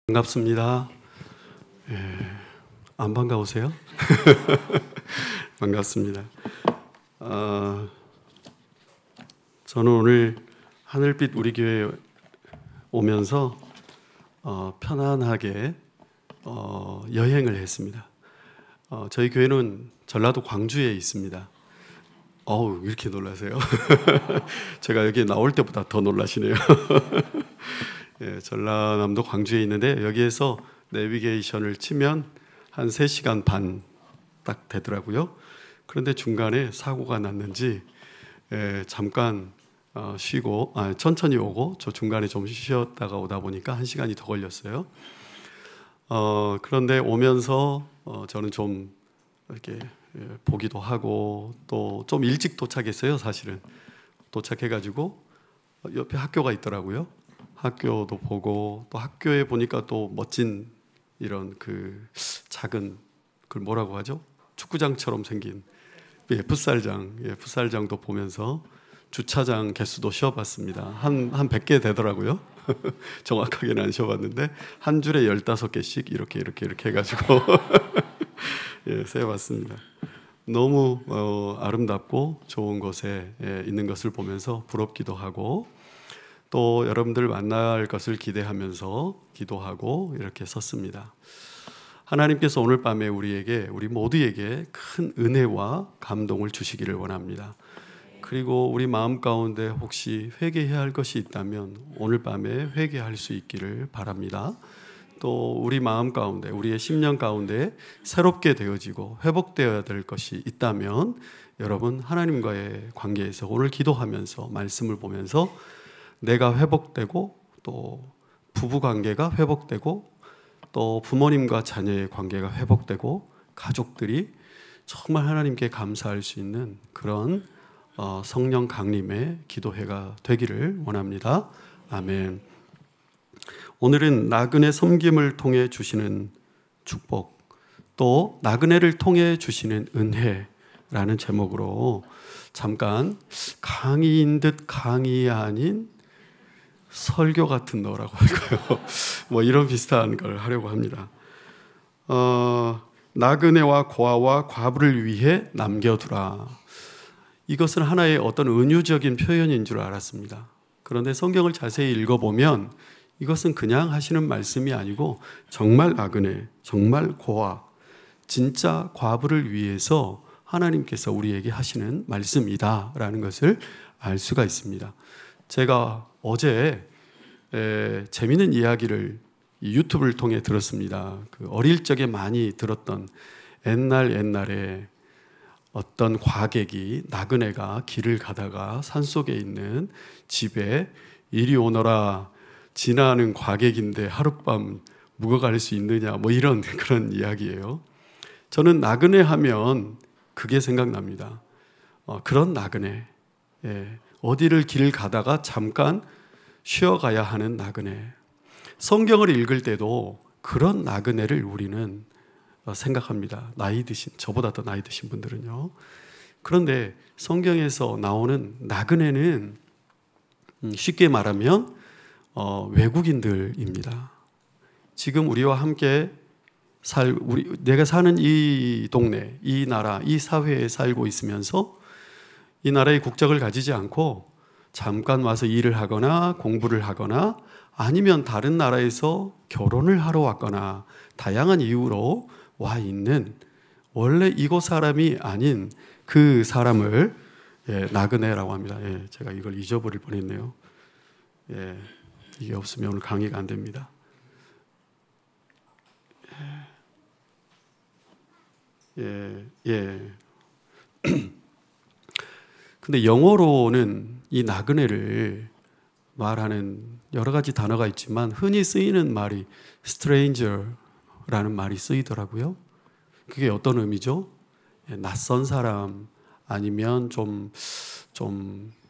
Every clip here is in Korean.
반갑습니다. 안 반가우세요? 반갑습니다. 저는 오늘 하늘빛 우리 교회에 오면서 편안하게 여행을 했습니다. 저희 교회는 전라도 광주에 있습니다. 어우, 이렇게 놀라세요? 제가 여기 나올 때보다 더 놀라시네요. 예, 전라남도 광주에 있는데 여기에서 내비게이션을 치면 한 3시간 반 딱 되더라고요. 그런데 중간에 사고가 났는지 잠깐 쉬고 천천히 오고 저 중간에 좀 쉬었다가 오다 보니까 1시간이 더 걸렸어요. 그런데 오면서 저는 좀 이렇게 보기도 하고 또 좀 일찍 도착했어요. 사실은 도착해가지고 옆에 학교가 있더라고요. 학교도 보고 또 학교에 보니까 또 멋진 이런 그 작은 그걸 뭐라고 하죠? 축구장처럼 생긴 풋살장도 보면서 주차장 개수도 쉬어봤습니다. 한 100개 되더라고요. 정확하게는 안 쉬어봤는데 한 줄에 15개씩 이렇게 해가지고 세어봤습니다. 너무 아름답고 좋은 곳에 있는 것을 보면서 부럽기도 하고 또 여러분들 만날 것을 기대하면서 기도하고 이렇게 섰습니다. 하나님께서 오늘 밤에 우리 모두에게 큰 은혜와 감동을 주시기를 원합니다. 그리고 우리 마음 가운데 혹시 회개해야 할 것이 있다면 오늘 밤에 회개할 수 있기를 바랍니다. 또 우리 마음 가운데 우리의 심령 가운데 새롭게 되어지고 회복되어야 될 것이 있다면 여러분 하나님과의 관계에서 오늘 기도하면서 말씀을 보면서 내가 회복되고 또 부부 관계가 회복되고 또 부모님과 자녀의 관계가 회복되고 가족들이 정말 하나님께 감사할 수 있는 그런 성령 강림의 기도회가 되기를 원합니다. 아멘. 오늘은 나그네 섬김을 통해 주시는 축복 또 나그네를 통해 주시는 은혜라는 제목으로 잠깐 강의인 듯 강의 아닌 설교 같은 거라고 할까요? 뭐 이런 비슷한 걸 하려고 합니다. 나그네와 고아와 과부를 위해 남겨두라. 이것은 하나의 어떤 은유적인 표현인 줄 알았습니다. 그런데 성경을 자세히 읽어보면 이것은 그냥 하시는 말씀이 아니고 정말 나그네, 정말 고아, 진짜 과부를 위해서 하나님께서 우리에게 하시는 말씀이다라는 것을 알 수가 있습니다. 제가 어제 재미있는 이야기를 유튜브를 통해 들었습니다. 그 어릴 적에 많이 들었던 옛날에 어떤 과객이 나그네가 길을 가다가 산속에 있는 집에 이리 오너라 지나는 과객인데 하룻밤 묵어갈 수 있느냐 뭐 이런 그런 이야기예요. 저는 나그네 하면 그게 생각납니다. 그런 나그네, 어디를 길을 가다가 잠깐 쉬어가야 하는 나그네. 성경을 읽을 때도 그런 나그네를 우리는 생각합니다. 나이 드신, 저보다 더 나이 드신 분들은요. 그런데 성경에서 나오는 나그네는 쉽게 말하면 외국인들입니다. 지금 우리와 함께 내가 사는 이 동네, 이 나라, 이 사회에 살고 있으면서 이 나라의 국적을 가지지 않고 잠깐 와서 일을 하거나 공부를 하거나 아니면 다른 나라에서 결혼을 하러 왔거나 다양한 이유로 와 있는 원래 이곳 사람이 아닌 그 사람을 나그네라고 합니다. 제가 이걸 잊어버릴 뻔했네요. 이게 없으면 오늘 강의가 안 됩니다. 근데 영어로는 이 나그네를 말하는 여러 가지 단어가 있지만 흔히 쓰이는 말이 stranger라는 말이 쓰이더라고요. 그게 어떤 의미죠? 낯선 사람 아니면 좀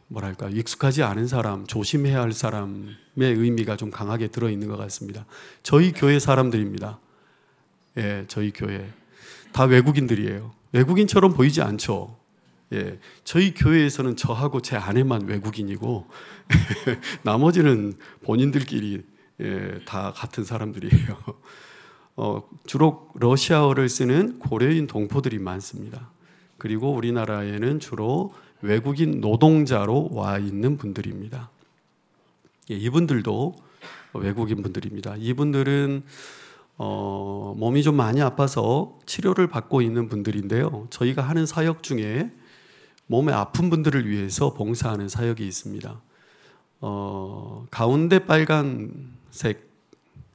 뭐랄까 익숙하지 않은 사람, 조심해야 할 사람의 의미가 좀 강하게 들어있는 것 같습니다. 저희 교회 사람들입니다. 저희 교회 다 외국인들이에요. 외국인처럼 보이지 않죠. 저희 교회에서는 저하고 제 아내만 외국인이고 나머지는 본인들끼리 다 같은 사람들이에요. 주로 러시아어를 쓰는 고려인 동포들이 많습니다. 그리고 우리나라에는 주로 외국인 노동자로 와 있는 분들입니다. 이분들도 외국인 분들입니다. 이분들은 몸이 좀 많이 아파서 치료를 받고 있는 분들인데요. 저희가 하는 사역 중에 몸에 아픈 분들을 위해서 봉사하는 사역이 있습니다. 가운데 빨간색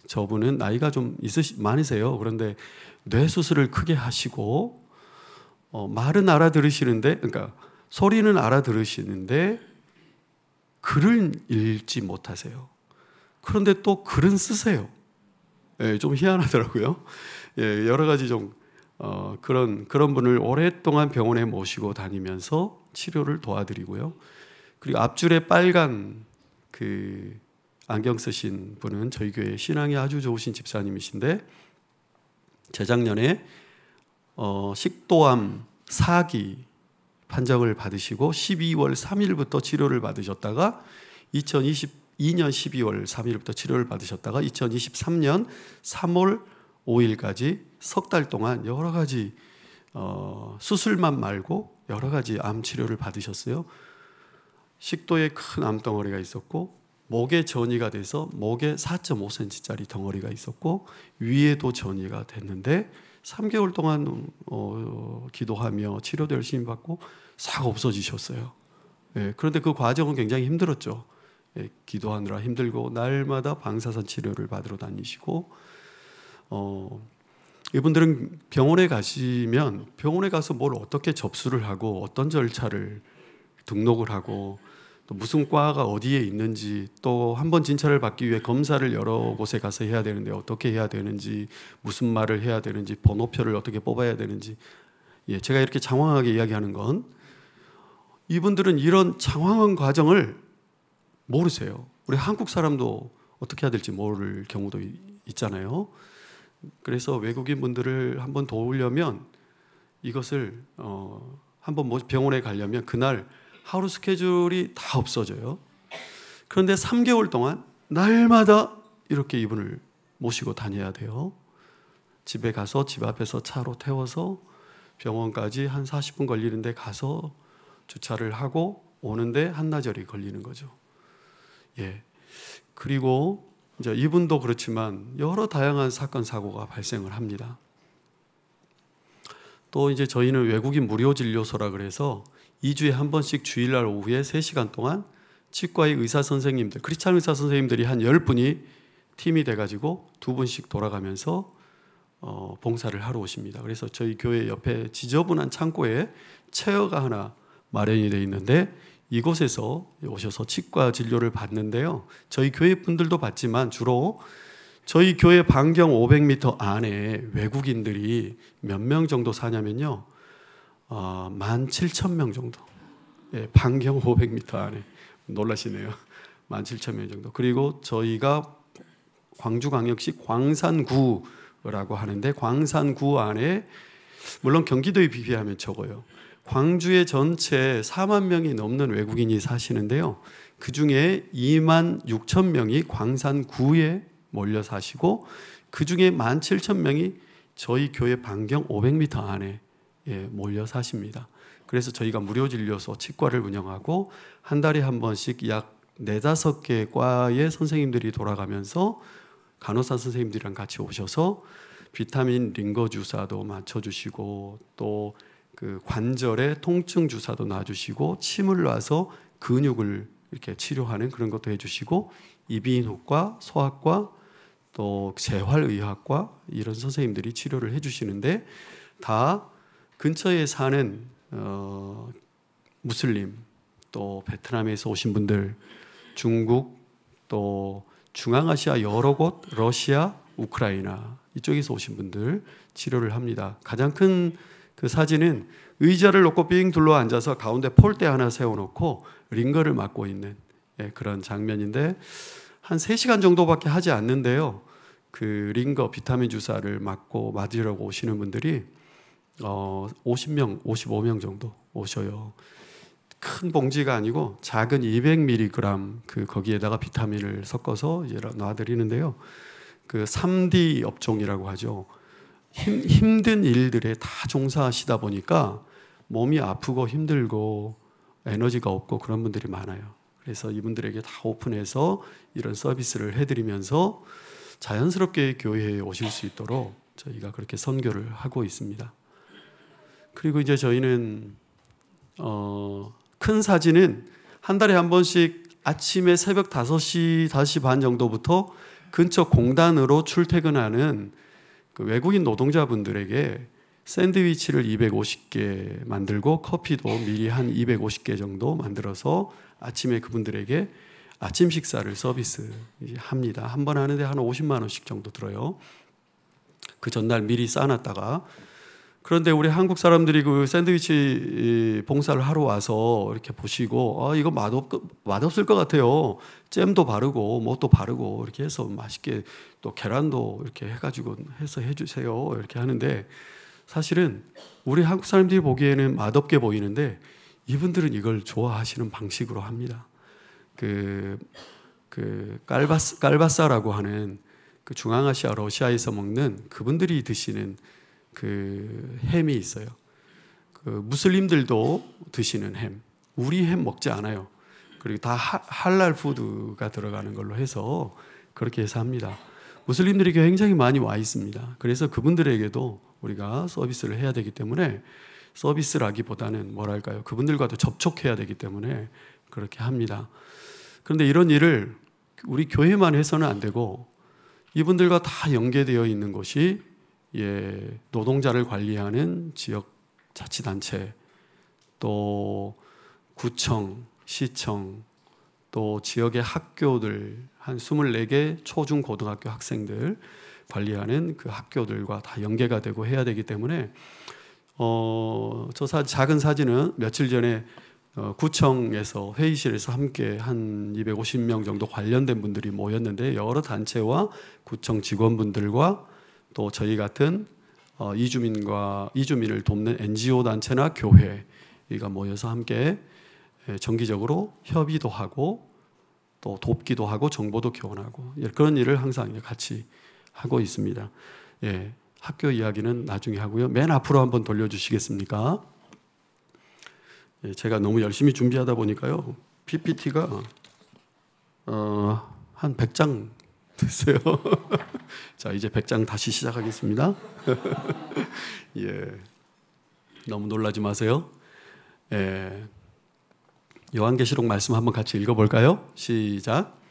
저분은 나이가 좀 많으세요. 그런데 뇌 수술을 크게 하시고 말은 알아들으시는데, 그러니까 소리는 알아들으시는데 글을 읽지 못하세요. 그런데 또 글은 쓰세요. 좀 희한하더라고요. 여러 가지 좀 그런 분을 오랫동안 병원에 모시고 다니면서 치료를 도와드리고요. 그리고 앞줄에 빨간 그 안경 쓰신 분은 저희 교회 신앙이 아주 좋으신 집사님이신데 재작년에 식도암 4기 판정을 받으시고 12월 3일부터 치료를 받으셨다가 2022년 12월 3일부터 치료를 받으셨다가 2023년 3월 5일까지 석 달 동안 여러 가지 수술만 말고 여러 가지 암 치료를 받으셨어요. 식도에 큰 암덩어리가 있었고 목에 전이가 돼서 목에 4.5cm짜리 덩어리가 있었고 위에도 전이가 됐는데 3개월 동안 기도하며 치료도 열심히 받고 싹 없어지셨어요. 그런데 그 과정은 굉장히 힘들었죠. 기도하느라 힘들고 날마다 방사선 치료를 받으러 다니시고 이분들은 병원에 가시면 병원에 가서 뭘 어떻게 접수를 하고 어떤 절차를 등록을 하고 또 무슨 과가 어디에 있는지 또 한 번 진찰을 받기 위해 검사를 여러 곳에 가서 해야 되는데 어떻게 해야 되는지 무슨 말을 해야 되는지 번호표를 어떻게 뽑아야 되는지 제가 이렇게 장황하게 이야기하는 건 이분들은 이런 장황한 과정을 모르세요. 우리 한국 사람도 어떻게 해야 될지 모를 경우도 있잖아요. 그래서 외국인 분들을 한번 도우려면 이것을 한번 병원에 가려면 그날 하루 스케줄이 다 없어져요. 그런데 3개월 동안 날마다 이렇게 이분을 모시고 다녀야 돼요. 집에 가서 집 앞에서 차로 태워서 병원까지 한 40분 걸리는데 가서 주차를 하고 오는데 한나절이 걸리는 거죠. 그리고 이제 이분도 그렇지만 여러 다양한 사건 사고가 발생을 합니다. 또 이제 저희는 외국인 무료 진료소라 그래서 2주에 한 번씩 주일날 오후에 3시간 동안 치과의 의사 선생님들, 크리스찬 의사 선생님들이 한 10분이 팀이 돼가지고 2분씩 돌아가면서 봉사를 하러 오십니다. 그래서 저희 교회 옆에 지저분한 창고에 체어가 하나 마련이 되어 있는데 이곳에서 오셔서 치과 진료를 받는데요. 저희 교회 분들도 받지만 주로 저희 교회 반경 500m 안에 외국인들이 몇 명 정도 사냐면요. 17,000명 정도. 반경 500m 안에. 놀라시네요. 17,000명 정도. 그리고 저희가 광주광역시 광산구라고 하는데 광산구 안에 물론 경기도에 비교하면 적어요. 광주의 전체 4만 명이 넘는 외국인이 사시는데요. 그중에 2만 6천 명이 광산구에 몰려 사시고 그중에 17,000명이 저희 교회 반경 500m 안에 몰려 사십니다. 그래서 저희가 무료 진료소 치과를 운영하고 한 달에 한 번씩 약 4-5개 과의 선생님들이 돌아가면서 간호사 선생님들이랑 같이 오셔서 비타민 링거 주사도 맞춰주시고 또 그 관절에 통증 주사도 놔주시고 침을 놔서 근육을 이렇게 치료하는 그런 것도 해주시고 이비인후과, 소아과 또 재활의학과 이런 선생님들이 치료를 해주시는데 다 근처에 사는 무슬림 또 베트남에서 오신 분들 중국 또 중앙아시아 여러 곳 러시아, 우크라이나 이쪽에서 오신 분들 치료를 합니다. 가장 큰 그 사진은 의자를 놓고 빙 둘러 앉아서 가운데 폴대 하나 세워놓고 링거를 맞고 있는 그런 장면인데 한 3시간 정도밖에 하지 않는데요. 그 링거 비타민 주사를 맞으려고 오시는 분들이 50명, 55명 정도 오셔요. 큰 봉지가 아니고 작은 200mg 거기에다가 비타민을 섞어서 놔드리는데요. 그 3D 업종이라고 하죠. 힘든 일들에 다 종사하시다 보니까 몸이 아프고 힘들고 에너지가 없고 그런 분들이 많아요. 그래서 이분들에게 다 오픈해서 이런 서비스를 해드리면서 자연스럽게 교회에 오실 수 있도록 저희가 그렇게 선교를 하고 있습니다. 그리고 이제 저희는 큰 사진은 한 달에 한 번씩 아침에 새벽 5시, 5시 반 정도부터 근처 공단으로 출퇴근하는 그 외국인 노동자분들에게 샌드위치를 250개 만들고 커피도 미리 한 250개 정도 만들어서 아침에 그분들에게 아침 식사를 서비스합니다. 한 번 하는데 한 50만 원씩 정도 들어요. 그 전날 미리 싸놨다가. 그런데 우리 한국 사람들이 그 샌드위치 봉사를 하러 와서 이렇게 보시고 이거 맛없을 것 같아요. 잼도 바르고 뭣도 바르고 이렇게 해서 맛있게 또 계란도 이렇게 해가지고 해서 해주세요. 이렇게 하는데 사실은 우리 한국 사람들이 보기에는 맛없게 보이는데 이분들은 이걸 좋아하시는 방식으로 합니다. 그 깔바사라고 하는 그 중앙아시아 러시아에서 먹는 그분들이 드시는 그 햄이 있어요. 그 무슬림들도 드시는 햄. 우리 햄 먹지 않아요. 그리고 다 할랄 푸드가 들어가는 걸로 해서 그렇게 해서 합니다. 무슬림들이 굉장히 많이 와 있습니다. 그래서 그분들에게도 우리가 서비스를 해야 되기 때문에 서비스라기보다는 뭐랄까요? 그분들과도 접촉해야 되기 때문에 그렇게 합니다. 그런데 이런 일을 우리 교회만 해서는 안 되고 이분들과 다 연계되어 있는 곳이 노동자를 관리하는 지역 자치단체, 또 구청, 시청, 또 지역의 학교들 한 24개 초중 고등학교 학생들 관리하는 그 학교들과 다 연계가 되고 해야 되기 때문에 작은 사진은 며칠 전에 구청에서 회의실에서 함께 한 250명 정도 관련된 분들이 모였는데 여러 단체와 구청 직원분들과 또 저희 같은 이주민을 돕는 NGO 단체나 교회가 모여서 함께 정기적으로 협의도 하고 또 돕기도 하고 정보도 교환하고 그런 일을 항상 같이 하고 있습니다. 학교 이야기는 나중에 하고요. 맨 앞으로 한번 돌려주시겠습니까? 제가 너무 열심히 준비하다 보니까요. PPT가 한 100장 됐어요. 자, 이제 100장 다시 시작하겠습니다. 너무 놀라지 마세요. 요한계시록 말씀 한번 같이 읽어볼까요? 시작.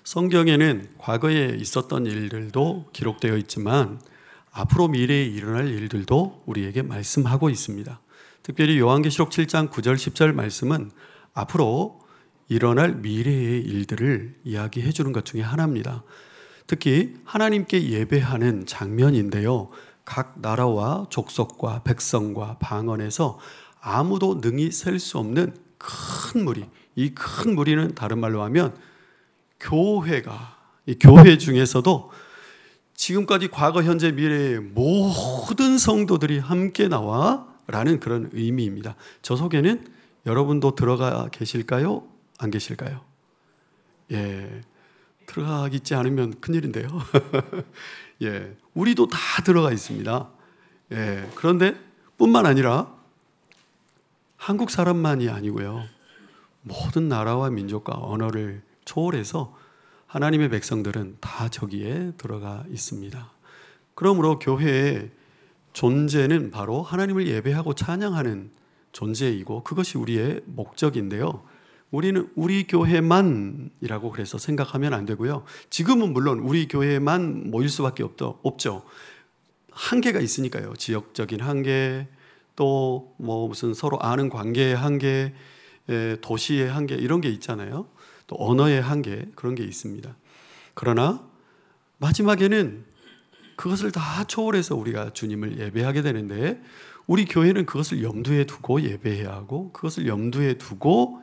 성경에는 과거에 있었던 일들도 기록되어 있지만 앞으로 미래에 일어날 일들도 우리에게 말씀하고 있습니다. 특별히 요한계시록 7장 9절 10절 말씀은 앞으로 일어날 미래의 일들을 이야기해 주는 것 중에 하나입니다. 특히 하나님께 예배하는 장면인데요. 각 나라와 족속과 백성과 방언에서 아무도 능히 셀 수 없는 큰 무리, 이 큰 무리는 다른 말로 하면 이 교회 중에서도 지금까지 과거, 현재, 미래의 모든 성도들이 함께 나와 라는 그런 의미입니다. 저 속에는 여러분도 들어가 계실까요? 안 계실까요? 들어가 있지 않으면 큰일인데요. 우리도 다 들어가 있습니다. 그런데 뿐만 아니라 한국 사람만이 아니고요. 모든 나라와 민족과 언어를 초월해서 하나님의 백성들은 다 저기에 들어가 있습니다. 그러므로 교회의 존재는 바로 하나님을 예배하고 찬양하는 존재이고 그것이 우리의 목적인데요. 우리는 우리 교회만이라고 그래서 생각하면 안 되고요. 지금은 물론 우리 교회만 모일 수밖에 없죠. 한계가 있으니까요. 지역적인 한계, 또 무슨 서로 아는 관계의 한계, 도시의 한계 이런 게 있잖아요. 또 언어의 한계 그런 게 있습니다. 그러나 마지막에는 그것을 다 초월해서 우리가 주님을 예배하게 되는데, 우리 교회는 그것을 염두에 두고 예배해야 하고, 그것을 염두에 두고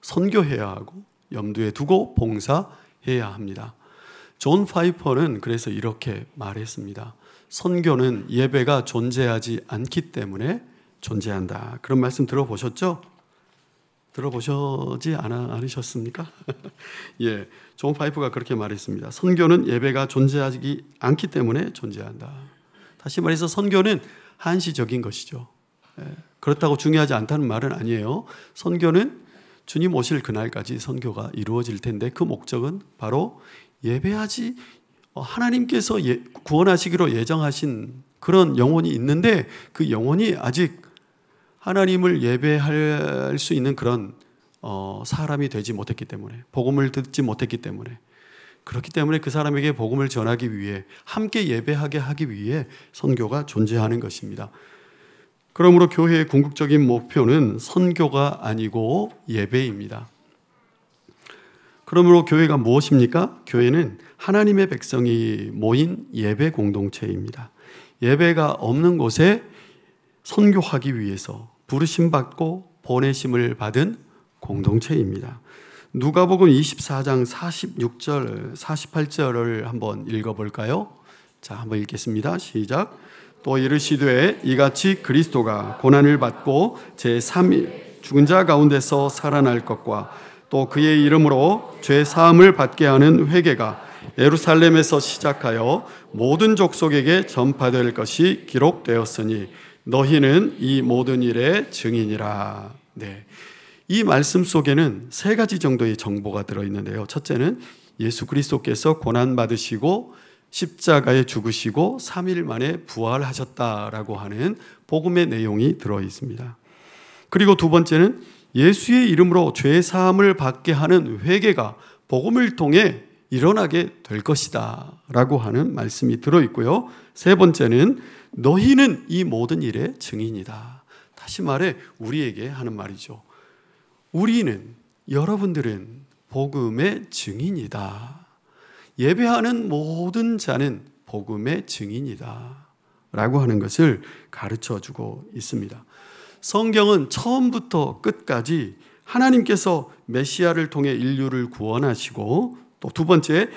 선교해야 하고, 염두에 두고 봉사해야 합니다. 존 파이퍼는 그래서 이렇게 말했습니다. 선교는 예배가 존재하지 않기 때문에 존재한다. 그런 말씀 들어보셨죠? 들어보시지 않으셨습니까? 예, 존 파이퍼가 그렇게 말했습니다. 선교는 예배가 존재하지 않기 때문에 존재한다. 다시 말해서 선교는 한시적인 것이죠. 예, 그렇다고 중요하지 않다는 말은 아니에요. 선교는 주님 오실 그날까지 선교가 이루어질 텐데, 그 목적은 바로 예배하지, 하나님께서 구원하시기로 예정하신 그런 영혼이 있는데, 그 영혼이 아직 하나님을 예배할 수 있는 그런 사람이 되지 못했기 때문에, 복음을 듣지 못했기 때문에, 그렇기 때문에 그 사람에게 복음을 전하기 위해, 함께 예배하게 하기 위해 선교가 존재하는 것입니다. 그러므로 교회의 궁극적인 목표는 선교가 아니고 예배입니다. 그러므로 교회가 무엇입니까? 교회는 하나님의 백성이 모인 예배 공동체입니다. 예배가 없는 곳에 선교하기 위해서 부르심 받고 보내심을 받은 공동체입니다. 누가복음 24장 46절, 48절을 한번 읽어볼까요? 자, 한번 읽겠습니다. 시작. 또 이르시되 이같이 그리스도가 고난을 받고 제3일 죽은 자 가운데서 살아날 것과 또 그의 이름으로 죄 사함을 받게 하는 회개가 예루살렘에서 시작하여 모든 족속에게 전파될 것이 기록되었으니 너희는 이 모든 일의 증인이라. 네, 이 말씀 속에는 세 가지 정도의 정보가 들어있는데요. 첫째는 예수 그리스도께서 고난받으시고 십자가에 죽으시고 3일 만에 부활하셨다라고 하는 복음의 내용이 들어있습니다. 그리고 두 번째는 예수의 이름으로 죄 사함을 받게 하는 회개가 복음을 통해 일어나게 될 것이다 라고 하는 말씀이 들어있고요. 세 번째는 너희는 이 모든 일의 증인이다. 다시 말해 우리에게 하는 말이죠. 우리는, 여러분들은 복음의 증인이다. 예배하는 모든 자는 복음의 증인이다 라고 하는 것을 가르쳐주고 있습니다. 성경은 처음부터 끝까지 하나님께서 메시아를 통해 인류를 구원하시고, 또 두 번째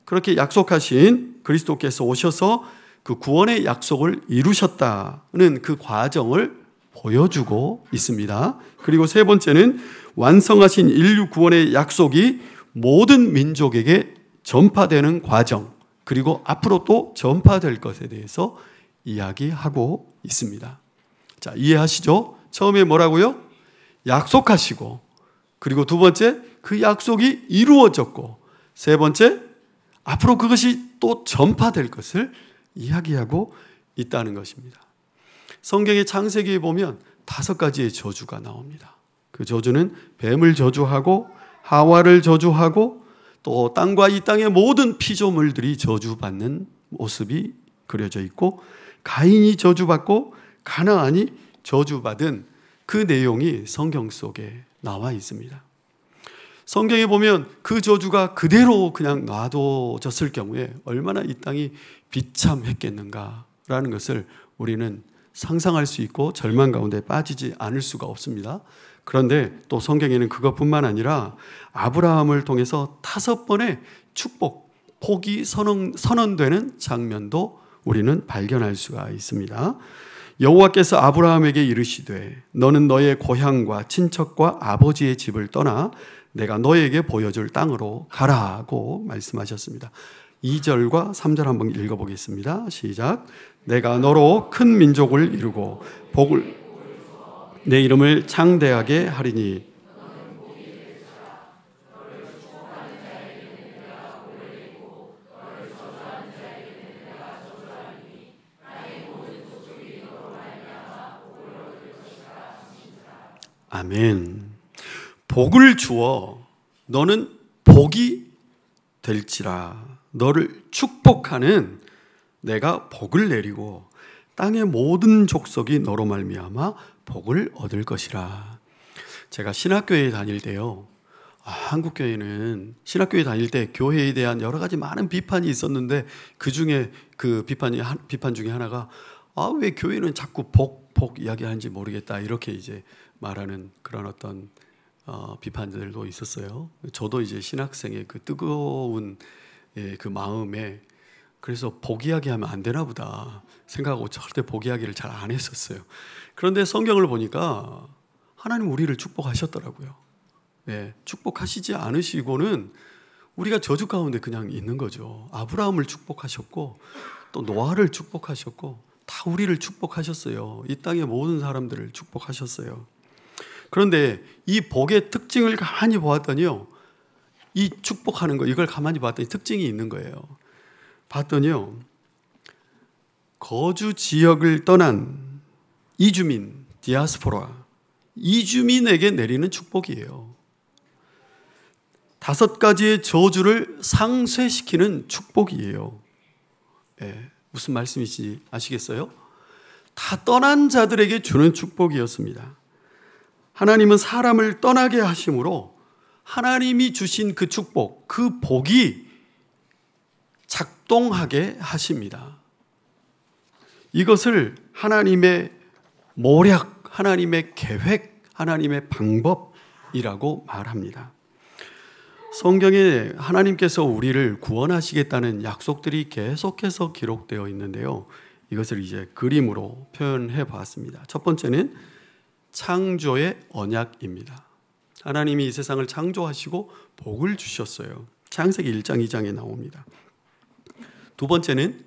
그렇게 약속하신 그리스도께서 오셔서 그 구원의 약속을 이루셨다는 그 과정을 보여주고 있습니다. 그리고 세 번째는 완성하신 인류 구원의 약속이 모든 민족에게 전파되는 과정, 그리고 앞으로 또 전파될 것에 대해서 이야기하고 있습니다. 자, 이해하시죠? 처음에 뭐라고요? 약속하시고, 그리고 두 번째 그 약속이 이루어졌고, 세 번째 앞으로 그것이 또 전파될 것을 이야기하고 있다는 것입니다. 성경의 창세기에 보면 5가지의 저주가 나옵니다. 그 저주는 뱀을 저주하고 하와를 저주하고 또 땅과 이 땅의 모든 피조물들이 저주받는 모습이 그려져 있고, 가인이 저주받고 가나안이 저주받은 그 내용이 성경 속에 나와 있습니다. 성경에 보면 그 저주가 그대로 그냥 놔둬졌을 경우에 얼마나 이 땅이 비참했겠는가라는 것을 우리는 상상할 수 있고 절망 가운데 빠지지 않을 수가 없습니다. 그런데 또 성경에는 그것뿐만 아니라 아브라함을 통해서 5번의 축복, 복이 선언되는 장면도 우리는 발견할 수가 있습니다. 여호와께서 아브라함에게 이르시되 너는 너의 고향과 친척과 아버지의 집을 떠나 내가 너에게 보여줄 땅으로 가라고 말씀하셨습니다. 2절과 3절 한번 읽어보겠습니다. 시작. 내가 너로 큰 민족을 이루고 내 이름을 창대하게 하리니 아멘. 복을 주어 너는 복이 될지라. 너를 축복하는 내가 복을 내리고 땅의 모든 족속이 너로 말미암아 복을 얻을 것이라. 제가 신학교에 다닐 때요, 한국 교회는 신학교에 다닐 때 교회에 대한 여러 가지 많은 비판이 있었는데 그 중에 그 비판 중에 하나가 왜 교회는 자꾸 복 이야기하는지 모르겠다 이렇게 이제 말하는 그런 어떤 비판들도 있었어요. 저도 이제 신학생의 그 뜨거운 그 마음에 그래서 복 이야기하면 안 되나 보다 생각하고 절대 복 이야기를 잘 안 했었어요. 그런데 성경을 보니까 하나님 우리를 축복하셨더라고요. 축복하시지 않으시고는 우리가 저주 가운데 그냥 있는 거죠. 아브라함을 축복하셨고 또 노아를 축복하셨고 다 우리를 축복하셨어요. 이 땅의 모든 사람들을 축복하셨어요. 그런데 이 복의 특징을 가만히 보았더니요, 이 축복하는 거 이걸 가만히 봤더니 특징이 있는 거예요. 봤더니요, 거주 지역을 떠난 이주민, 디아스포라, 이주민에게 내리는 축복이에요. 5가지의 저주를 상쇄시키는 축복이에요. 무슨 말씀인지 아시겠어요? 다 떠난 자들에게 주는 축복이었습니다. 하나님은 사람을 떠나게 하심으로 하나님이 주신 그 축복, 그 복이 작동하게 하십니다. 이것을 하나님의 모략, 하나님의 계획, 하나님의 방법이라고 말합니다. 성경에 하나님께서 우리를 구원하시겠다는 약속들이 계속해서 기록되어 있는데요. 이것을 이제 그림으로 표현해 보았습니다. 첫 번째는 창조의 언약입니다. 하나님이 이 세상을 창조하시고 복을 주셨어요. 창세기 1장 2장에 나옵니다. 두 번째는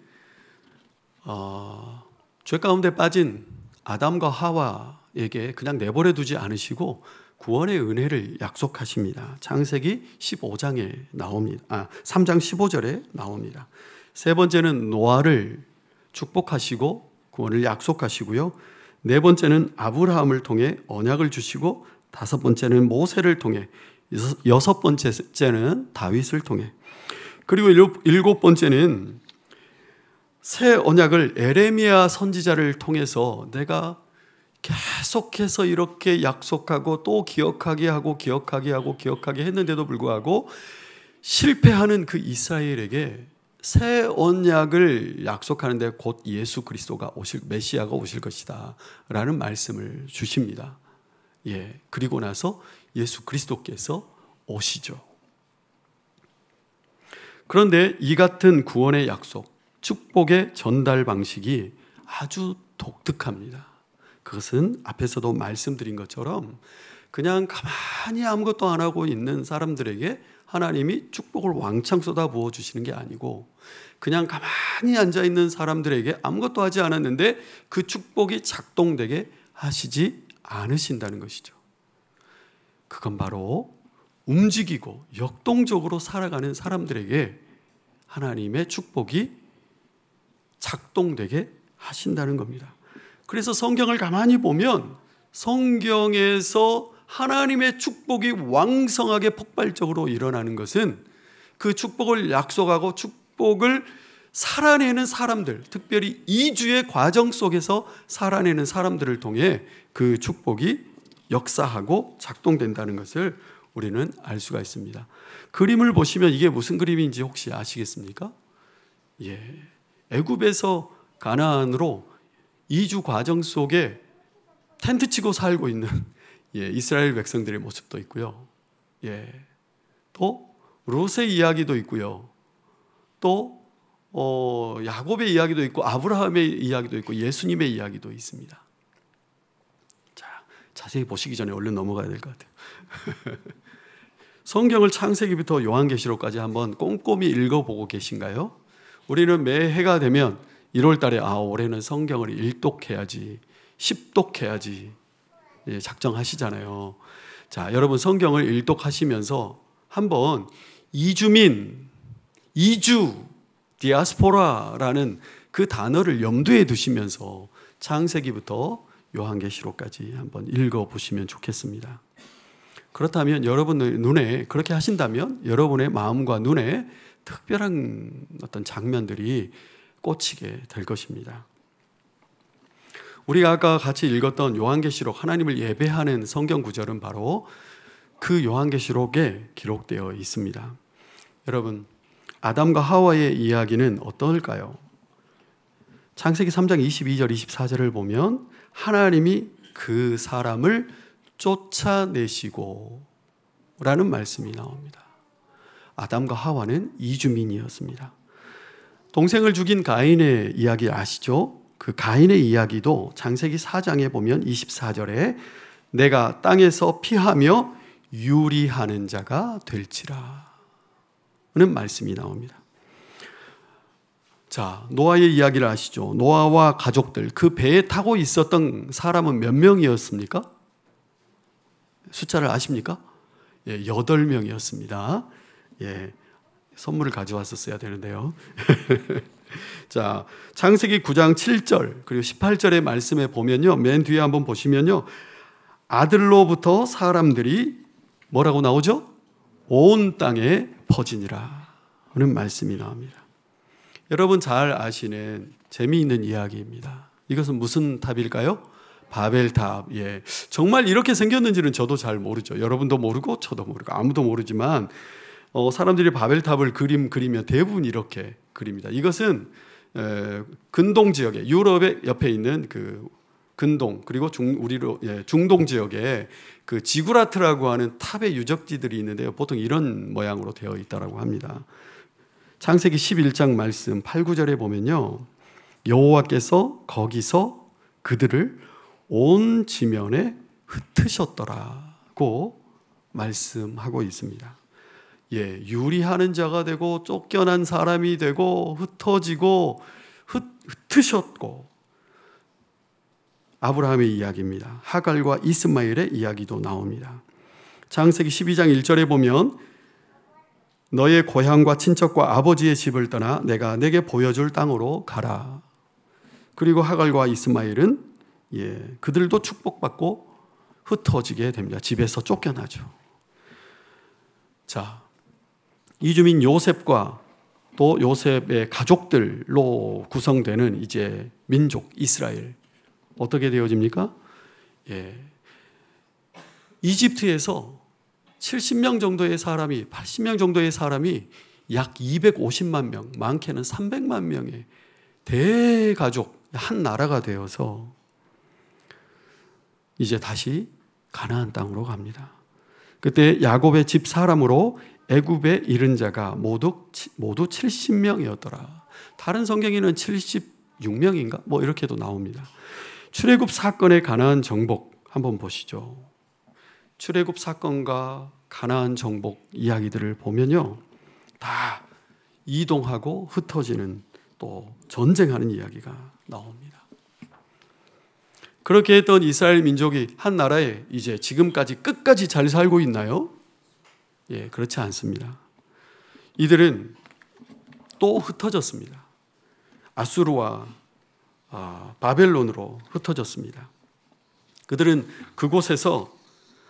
죄 가운데 빠진 아담과 하와에게 그냥 내버려 두지 않으시고 구원의 은혜를 약속하십니다. 창세기 15장에 나옵니다. 3장 15절에 나옵니다. 세 번째는 노아를 축복하시고 구원을 약속하시고요. 네 번째는 아브라함을 통해 언약을 주시고 다섯 번째는 모세를 통해, 여섯 번째는 다윗을 통해, 그리고 일곱 번째는 새 언약을 에레미야 선지자를 통해서 내가 계속해서 이렇게 약속하고 또 기억하게 하고 기억하게 했는데도 불구하고 실패하는 그 이스라엘에게 새 언약을 약속하는데 곧 예수 그리스도가 메시아가 오실 것이다 라는 말씀을 주십니다. 그리고 나서 예수 그리스도께서 오시죠. 그런데 이 같은 구원의 약속, 축복의 전달 방식이 아주 독특합니다. 그것은 앞에서도 말씀드린 것처럼 그냥 가만히 아무것도 안 하고 있는 사람들에게 하나님이 축복을 왕창 쏟아 부어 주시는 게 아니고, 그냥 가만히 앉아 있는 사람들에게 아무것도 하지 않았는데 그 축복이 작동되게 하시지 않으신다는 것이죠. 그건 바로 움직이고 역동적으로 살아가는 사람들에게 하나님의 축복이 작동되게 하신다는 겁니다. 그래서 성경을 가만히 보면 성경에서 하나님의 축복이 왕성하게 폭발적으로 일어나는 것은 그 축복을 약속하고 축복을 살아내는 사람들, 특별히 이주의 과정 속에서 살아내는 사람들을 통해 그 축복이 역사하고 작동된다는 것을 우리는 알 수가 있습니다. 그림을 보시면 이게 무슨 그림인지 혹시 아시겠습니까? 애굽에서 가나안으로 이주 과정 속에 텐트 치고 살고 있는 이스라엘 백성들의 모습도 있고요. 또 롯의 이야기도 있고요. 또 야곱의 이야기도 있고 아브라함의 이야기도 있고 예수님의 이야기도 있습니다. 자, 자세히 보시기 전에 얼른 넘어가야 될 것 같아요. 성경을 창세기부터 요한계시록까지 한번 꼼꼼히 읽어보고 계신가요? 우리는 매해가 되면 1월 달에 올해는 성경을 일독해야지, 10독해야지 작정하시잖아요. 자, 여러분 성경을 일독하시면서 한번 이주민, 이주, 디아스포라라는 그 단어를 염두에 두시면서 창세기부터 요한계시록까지 한번 읽어보시면 좋겠습니다. 그렇다면 여러분의 눈에, 그렇게 하신다면 여러분의 마음과 눈에 특별한 어떤 장면들이 꽂히게 될 것입니다. 우리가 아까 같이 읽었던 요한계시록, 하나님을 예배하는 성경 구절은 바로 그 요한계시록에 기록되어 있습니다. 여러분, 아담과 하와의 이야기는 어떨까요? 창세기 3장 22절 24절을 보면 하나님이 그 사람을 쫓아내시고 라는 말씀이 나옵니다. 아담과 하와는 이주민이었습니다. 동생을 죽인 가인의 이야기 아시죠? 그 가인의 이야기도 창세기 4장에 보면 24절에 내가 땅에서 피하며 유리하는 자가 될지라 는 말씀이 나옵니다. 자, 노아의 이야기를 아시죠? 노아와 가족들, 그 배에 타고 있었던 사람은 몇 명이었습니까? 숫자를 아십니까? 8명이었습니다. 선물을 가져왔었어야 되는데요. 자, 창세기 9장 7절 그리고 18절의 말씀에 보면요, 맨 뒤에 한번 보시면요, 아들로부터 사람들이 뭐라고 나오죠? 온 땅에 퍼지니라 하는 말씀이 나옵니다. 여러분 잘 아시는 재미있는 이야기입니다. 이것은 무슨 탑일까요? 바벨탑. 정말 이렇게 생겼는지는 저도 잘 모르죠. 여러분도 모르고 저도 모르고 아무도 모르지만 사람들이 바벨탑을 그리면 대부분 이렇게 그립니다. 이것은 근동 지역에, 유럽의 옆에 있는 그 근동, 그리고 중동 지역에 그 지구라트라고 하는 탑의 유적지들이 있는데요, 보통 이런 모양으로 되어 있다고 합니다. 창세기 11장 말씀 8, 9절에 보면요, 여호와께서 거기서 그들을 온 지면에 흩으셨더라고 말씀하고 있습니다. 유리하는 자가 되고 쫓겨난 사람이 되고 흩어지고 흩으셨고, 아브라함의 이야기입니다. 하갈과 이스마엘의 이야기도 나옵니다. 창세기 12장 1절에 보면 너의 고향과 친척과 아버지의 집을 떠나 내가 내게 보여줄 땅으로 가라. 그리고 하갈과 이스마엘은 그들도 축복받고 흩어지게 됩니다. 집에서 쫓겨나죠. 자, 이주민 요셉과 또 요셉의 가족들로 구성되는 이제 민족 이스라엘, 어떻게 되어집니까? 이집트에서 70명 정도의 사람이, 80명 정도의 사람이 약 250만 명, 많게는 300만 명의 대가족, 한 나라가 되어서 이제 다시 가나안 땅으로 갑니다. 그때 야곱의 집 사람으로 애굽에 이른 자가 모두 70명이었더라. 다른 성경에는 76명인가? 뭐 이렇게도 나옵니다. 출애굽 사건의 가나안 정복 한번 보시죠. 출애굽 사건과 가나안 정복 이야기들을 보면요, 다 이동하고 흩어지는, 또 전쟁하는 이야기가 나옵니다. 그렇게 했던 이스라엘 민족이 한 나라에 이제 지금까지 끝까지 잘 살고 있나요? 그렇지 않습니다. 이들은 또 흩어졌습니다. 아수르와 바벨론으로 흩어졌습니다. 그들은 그곳에서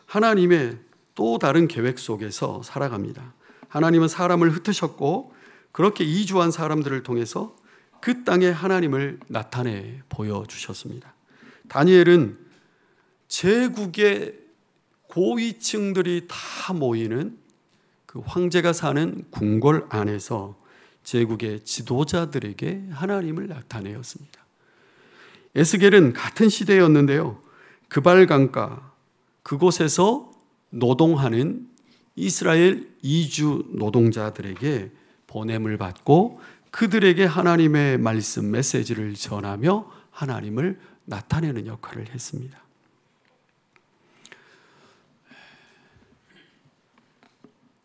하나님의 또 다른 계획 속에서 살아갑니다. 하나님은 사람을 흩으셨고 그렇게 이주한 사람들을 통해서 그 땅에 하나님을 나타내 보여주셨습니다. 다니엘은 제국의 고위층들이 다 모이는 그 황제가 사는 궁궐 안에서 제국의 지도자들에게 하나님을 나타내었습니다. 에스겔은 같은 시대였는데요, 그발강가 그곳에서 노동하는 이스라엘 이주 노동자들에게 보냄을 받고 그들에게 하나님의 말씀 메시지를 전하며 하나님을 나타내는 역할을 했습니다.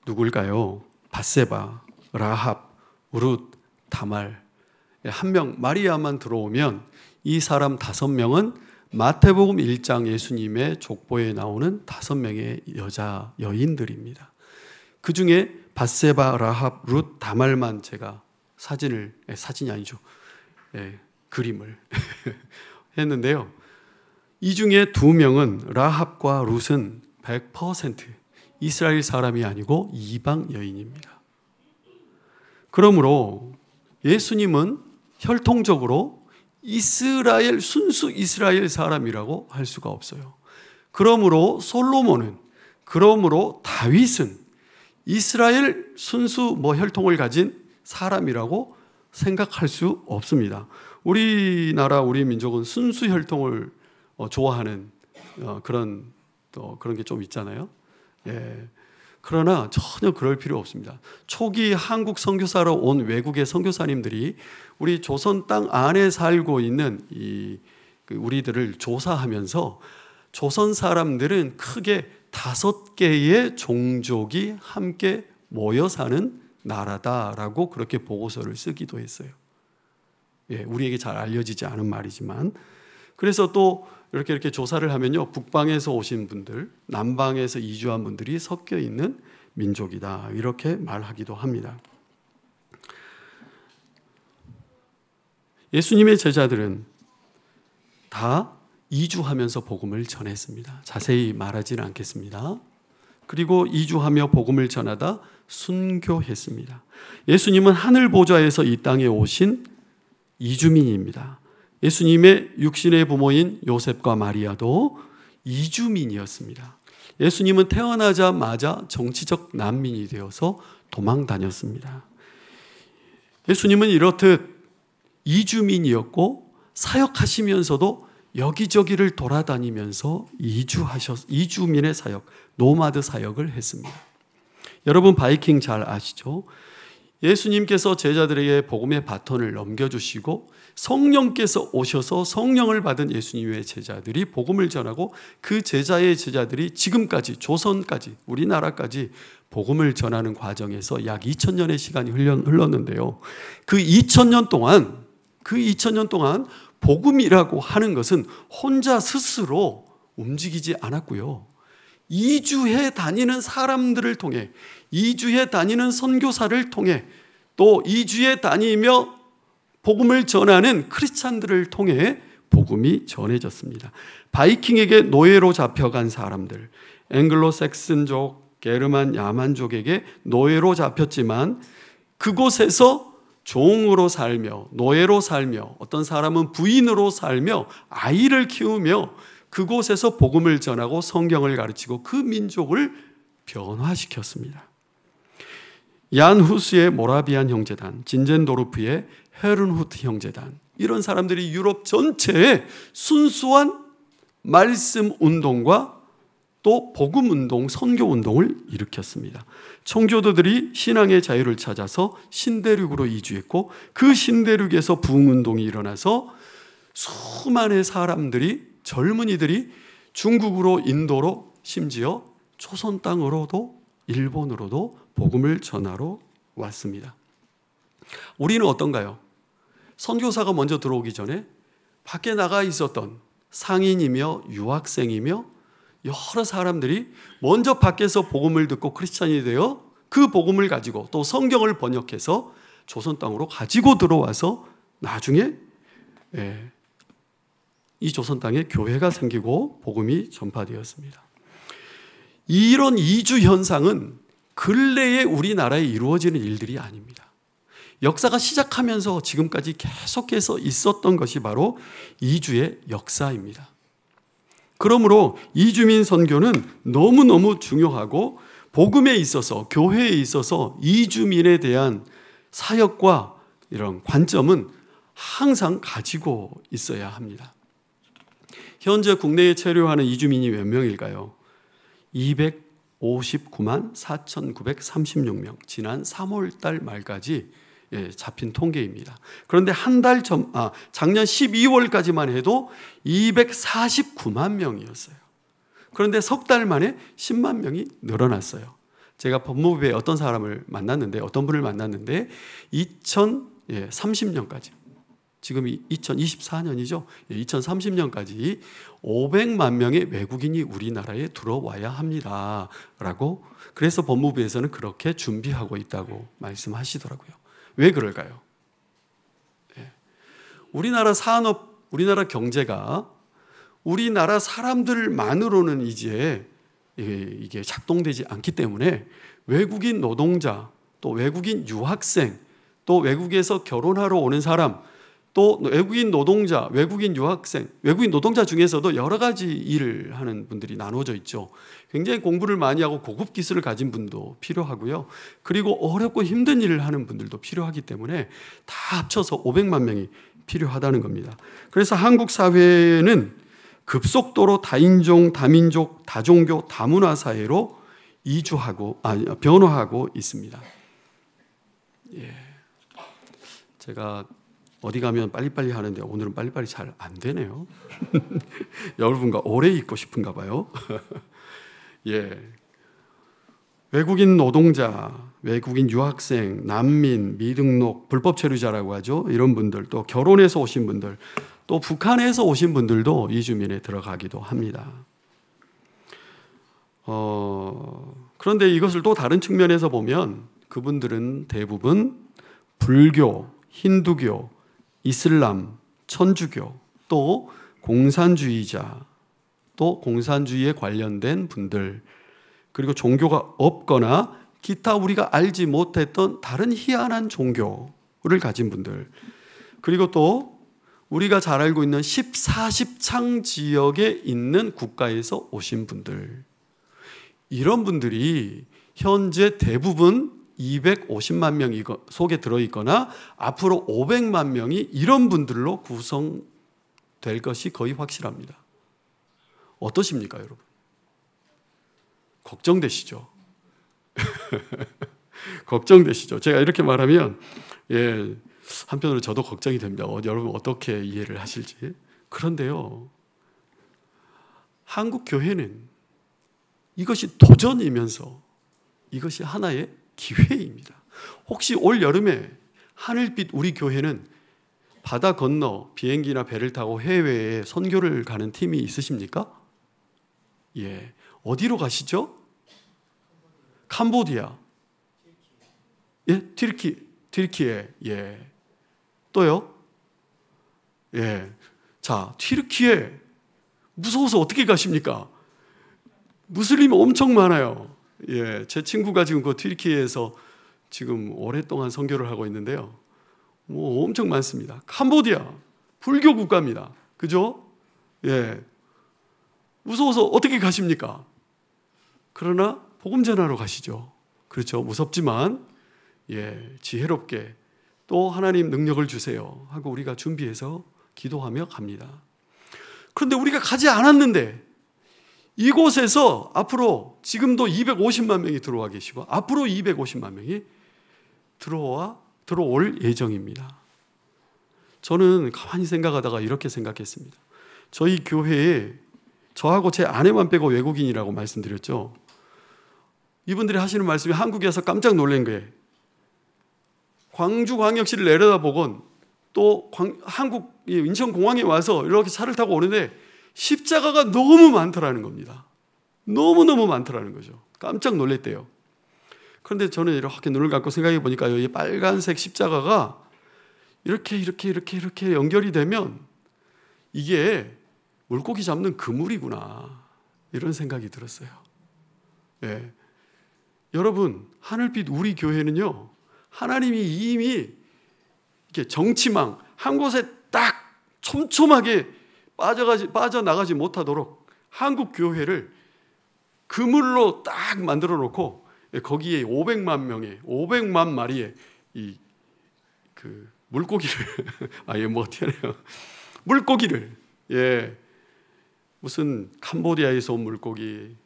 누굴까요? 밧세바, 라합, 룻, 다말. 한 명, 마리아만 들어오면 이 사람 5명은 마태복음 1장 예수님의 족보에 나오는 5명의 여인들입니다. 그 중에 밧세바, 라합, 룻, 다말만 제가 사진이 아니죠, 그림을 했는데요, 이 중에 2명은, 라합과 룻은 100% 이스라엘 사람이 아니고 이방 여인입니다. 그러므로 예수님은 혈통적으로 순수 이스라엘 사람이라고 할 수가 없어요. 그러므로 솔로몬은 그러므로 다윗은 이스라엘 순수 혈통을 가진 사람이라고 생각할 수 없습니다. 우리나라 우리 민족은 순수 혈통을 좋아하는 그런 게 좀 있잖아요. 예. 그러나 전혀 그럴 필요 없습니다. 초기 한국 선교사로 온 외국의 선교사님들이 우리 조선 땅 안에 살고 있는 우리들을 조사하면서 조선 사람들은 크게 5개의 종족이 함께 모여 사는 나라다라고 그렇게 보고서를 쓰기도 했어요. 예, 우리에게 잘 알려지지 않은 말이지만, 그래서 또 이렇게 조사를 하면요, 북방에서 오신 분들, 남방에서 이주한 분들이 섞여 있는 민족이다, 이렇게 말하기도 합니다. 예수님의 제자들은 다 이주하면서 복음을 전했습니다. 자세히 말하지는 않겠습니다. 그리고 이주하며 복음을 전하다 순교했습니다. 예수님은 하늘 보좌에서 이 땅에 오신 이주민입니다. 예수님의 육신의 부모인 요셉과 마리아도 이주민이었습니다. 예수님은 태어나자마자 정치적 난민이 되어서 도망 다녔습니다. 예수님은 이렇듯 이주민이었고 사역하시면서도 여기저기를 돌아다니면서 이주민의 사역, 노마드 사역을 했습니다. 여러분 바이킹 잘 아시죠? 예수님께서 제자들에게 복음의 바톤을 넘겨주시고 성령께서 오셔서 성령을 받은 예수님의 제자들이 복음을 전하고 그 제자의 제자들이 지금까지 조선까지 우리나라까지 복음을 전하는 과정에서 약 2000년의 시간이 흘렀는데요. 그 2000년 동안 복음이라고 하는 것은 혼자 스스로 움직이지 않았고요. 이주해 다니는 사람들을 통해, 이주해 다니는 선교사를 통해, 또 이주해 다니며 복음을 전하는 크리스찬들을 통해 복음이 전해졌습니다. 바이킹에게 노예로 잡혀간 사람들, 앵글로색슨족, 게르만 야만족에게 노예로 잡혔지만 그곳에서 종으로 살며 노예로 살며 어떤 사람은 부인으로 살며 아이를 키우며 그곳에서 복음을 전하고 성경을 가르치고 그 민족을 변화시켰습니다. 얀 후스의 모라비안 형제단, 진젠도르프의 헤른후트 형제단, 이런 사람들이 유럽 전체에 순수한 말씀 운동과 또 복음 운동, 선교 운동을 일으켰습니다. 청교도들이 신앙의 자유를 찾아서 신대륙으로 이주했고 그 신대륙에서 부흥운동이 일어나서 수많은 사람들이, 젊은이들이 중국으로, 인도로, 심지어 조선 땅으로도 일본으로도 복음을 전하러 왔습니다. 우리는 어떤가요? 선교사가 먼저 들어오기 전에 밖에 나가 있었던 상인이며 유학생이며 여러 사람들이 먼저 밖에서 복음을 듣고 크리스찬이 되어 그 복음을 가지고 또 성경을 번역해서 조선 땅으로 가지고 들어와서 나중에 이 조선 땅에 교회가 생기고 복음이 전파되었습니다. 이런 이주 현상은 근래에 우리나라에 이루어지는 일들이 아닙니다. 역사가 시작하면서 지금까지 계속해서 있었던 것이 바로 이주의 역사입니다. 그러므로 이주민 선교는 너무너무 중요하고 복음에 있어서, 교회에 있어서 이주민에 대한 사역과 이런 관점은 항상 가지고 있어야 합니다. 현재 국내에 체류하는 이주민이 몇 명일까요? 259만 4,936명. 지난 3월 달 말까지 잡힌 통계입니다. 그런데 작년 12월까지만 해도 249만 명이었어요. 그런데 석 달 만에 10만 명이 늘어났어요. 제가 법무부에 어떤 분을 만났는데 2030년까지, 지금이 2024년이죠. 2030년까지 500만 명의 외국인이 우리나라에 들어와야 합니다. 라고, 그래서 법무부에서는 그렇게 준비하고 있다고 말씀하시더라고요. 왜 그럴까요? 우리나라 산업, 우리나라 경제가 우리나라 사람들만으로는 이제 이게 작동되지 않기 때문에 외국인 노동자, 또 외국인 유학생, 또 외국에서 결혼하러 오는 사람, 또 외국인 노동자, 외국인 유학생, 외국인 노동자 중에서도 여러 가지 일을 하는 분들이 나눠져 있죠. 굉장히 공부를 많이 하고 고급 기술을 가진 분도 필요하고요. 그리고 어렵고 힘든 일을 하는 분들도 필요하기 때문에 다 합쳐서 500만 명이 필요하다는 겁니다. 그래서 한국 사회는 급속도로 다인종, 다민족, 다종교, 다문화 사회로 변화하고 있습니다. 예. 제가 어디 가면 빨리빨리 하는데 오늘은 빨리빨리 잘 안 되네요. 여러분과 오래 있고 싶은가 봐요. 예. 외국인 노동자, 외국인 유학생, 난민, 미등록, 불법 체류자라고 하죠. 이런 분들, 또 결혼해서 오신 분들, 또 북한에서 오신 분들도 이주민에 들어가기도 합니다. 그런데 이것을 또 다른 측면에서 보면 그분들은 대부분 불교, 힌두교, 이슬람, 천주교, 또 공산주의자, 또 공산주의에 관련된 분들, 그리고 종교가 없거나 기타 우리가 알지 못했던 다른 희한한 종교를 가진 분들, 그리고 또 우리가 잘 알고 있는 14십창 지역에 있는 국가에서 오신 분들, 이런 분들이 현재 대부분 250만 명 속에 들어있거나 앞으로 500만 명이 이런 분들로 구성될 것이 거의 확실합니다. 어떠십니까, 여러분? 걱정되시죠? 걱정되시죠? 제가 이렇게 말하면 한편으로 저도 걱정이 됩니다. 여러분 어떻게 이해를 하실지. 그런데요, 한국 교회는 이것이 도전이면서 이것이 하나의 기회입니다. 혹시 올 여름에 하늘빛 우리 교회는 바다 건너 비행기나 배를 타고 해외에 선교를 가는 팀이 있으십니까? 예. 어디로 가시죠? 캄보디아. 예, 튀르키예. 예. 또요? 예. 자, 튀르키예. 무서워서 어떻게 가십니까? 무슬림이 엄청 많아요. 예. 제 친구가 지금 그 튀르키예에서 지금 오랫동안 선교를 하고 있는데요. 엄청 많습니다. 캄보디아. 불교 국가입니다. 그죠? 예. 무서워서 어떻게 가십니까? 그러나 복음 전하러 가시죠. 그렇죠. 무섭지만 지혜롭게 또 하나님 능력을 주세요 하고 우리가 준비해서 기도하며 갑니다. 그런데 우리가 가지 않았는데 이곳에서 앞으로 지금도 250만 명이 들어와 계시고 앞으로 250만 명이 들어올 예정입니다. 저는 가만히 생각하다가 이렇게 생각했습니다. 저희 교회에 저하고 제 아내만 빼고 외국인이라고 말씀드렸죠. 이분들이 하시는 말씀이 한국에서 깜짝 놀란 거예요. 광주광역시를 내려다보곤 또 한국 인천공항에 와서 이렇게 차를 타고 오는데 십자가가 너무 많더라는 겁니다. 너무너무 많더라는 거죠. 깜짝 놀랐대요. 그런데 저는 이렇게 눈을 감고 생각해 보니까 이 빨간색 십자가가 이렇게 연결이 되면 이게 물고기 잡는 그물이구나, 이런 생각이 들었어요. 예. 여러분, 하늘빛 우리 교회는요, 하나님이 이미 이렇게 정치망 한 곳에 딱 촘촘하게 빠져나가지 못하도록 한국 교회를 그물로 딱 만들어 놓고 거기에 500만 마리의 물고기를 물고기를 무슨 캄보디아에서 온 물고기,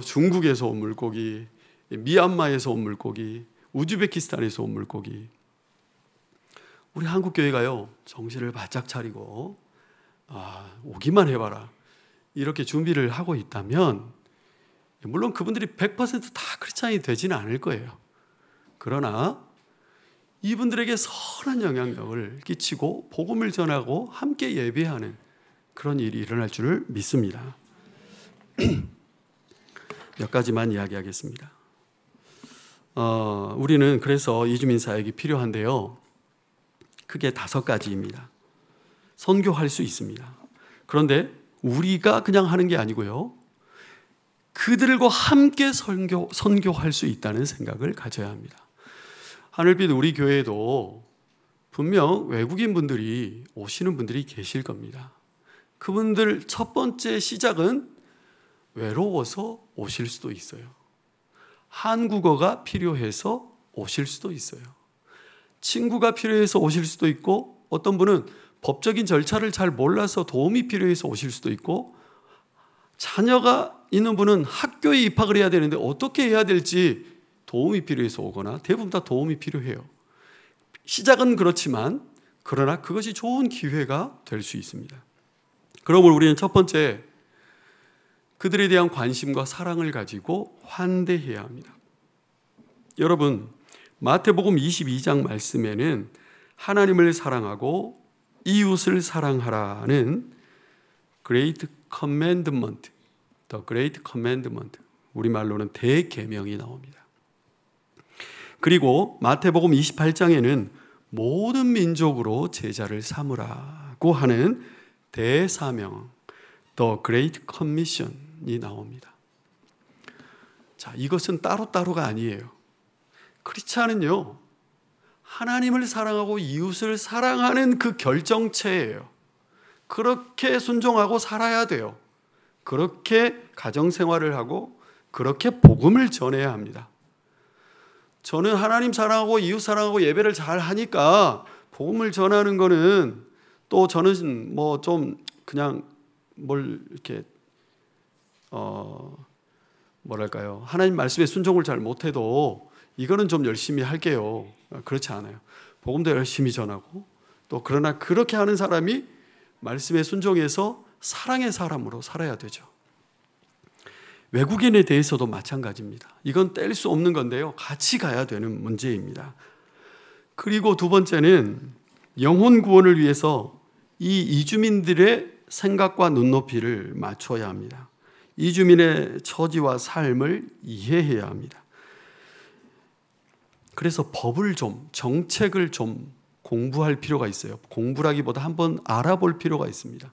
중국에서 온 물고기, 미얀마에서 온 물고기, 우즈베키스탄에서 온 물고기. 우리 한국 교회가요, 정신을 바짝 차리고 오기만 해봐라, 이렇게 준비를 하고 있다면, 물론 그분들이 100% 다 크리스찬이 되지는 않을 거예요. 그러나 이분들에게 선한 영향력을 끼치고 복음을 전하고 함께 예배하는 그런 일이 일어날 줄을 믿습니다. 몇 가지만 이야기하겠습니다. 우리는 그래서 이주민 사역이 필요한데요, 크게 5가지입니다. 선교할 수 있습니다. 그런데 우리가 그냥 하는 게 아니고요, 그들과 함께 선교할 수 있다는 생각을 가져야 합니다. 하늘빛 우리 교회도 분명 외국인 분들이 오시는 분들이 계실 겁니다. 그분들 첫 번째 시작은 외로워서 오실 수도 있어요. 한국어가 필요해서 오실 수도 있어요. 친구가 필요해서 오실 수도 있고, 어떤 분은 법적인 절차를 잘 몰라서 도움이 필요해서 오실 수도 있고, 자녀가 있는 분은 학교에 입학을 해야 되는데 어떻게 해야 될지 도움이 필요해서 오거나, 대부분 다 도움이 필요해요. 시작은 그렇지만 그러나 그것이 좋은 기회가 될 수 있습니다. 그러므로 우리는 첫 번째, 그들에 대한 관심과 사랑을 가지고 환대해야 합니다. 여러분, 마태복음 22장 말씀에는 하나님을 사랑하고 이웃을 사랑하라는 Great Commandment, The Great Commandment, 우리말로는 대계명이 나옵니다. 그리고 마태복음 28장에는 모든 민족으로 제자를 삼으라고 하는 대사명, The Great Commission이 나옵니다. 자, 이것은 따로따로가 아니에요. 크리스찬은요, 하나님을 사랑하고 이웃을 사랑하는 그 결정체예요. 그렇게 순종하고 살아야 돼요. 그렇게 가정생활을 하고 그렇게 복음을 전해야 합니다. 저는 하나님 사랑하고 이웃 사랑하고 예배를 잘 하니까 복음을 전하는 거는, 또 저는 뭐 좀 그냥 뭘 이렇게 뭐랄까요, 하나님 말씀에 순종을 잘 못해도 이거는 좀 열심히 할게요. 그렇지 않아요. 복음도 열심히 전하고, 또 그러나 그렇게 하는 사람이 말씀에 순종해서 사랑의 사람으로 살아야 되죠. 외국인에 대해서도 마찬가지입니다. 이건 뗄 수 없는 건데요, 같이 가야 되는 문제입니다. 그리고 두 번째는 영혼 구원을 위해서 이 이주민들의 생각과 눈높이를 맞춰야 합니다. 이주민의 처지와 삶을 이해해야 합니다. 그래서 법을 좀, 정책을 좀 공부할 필요가 있어요. 공부라기보다 한번 알아볼 필요가 있습니다.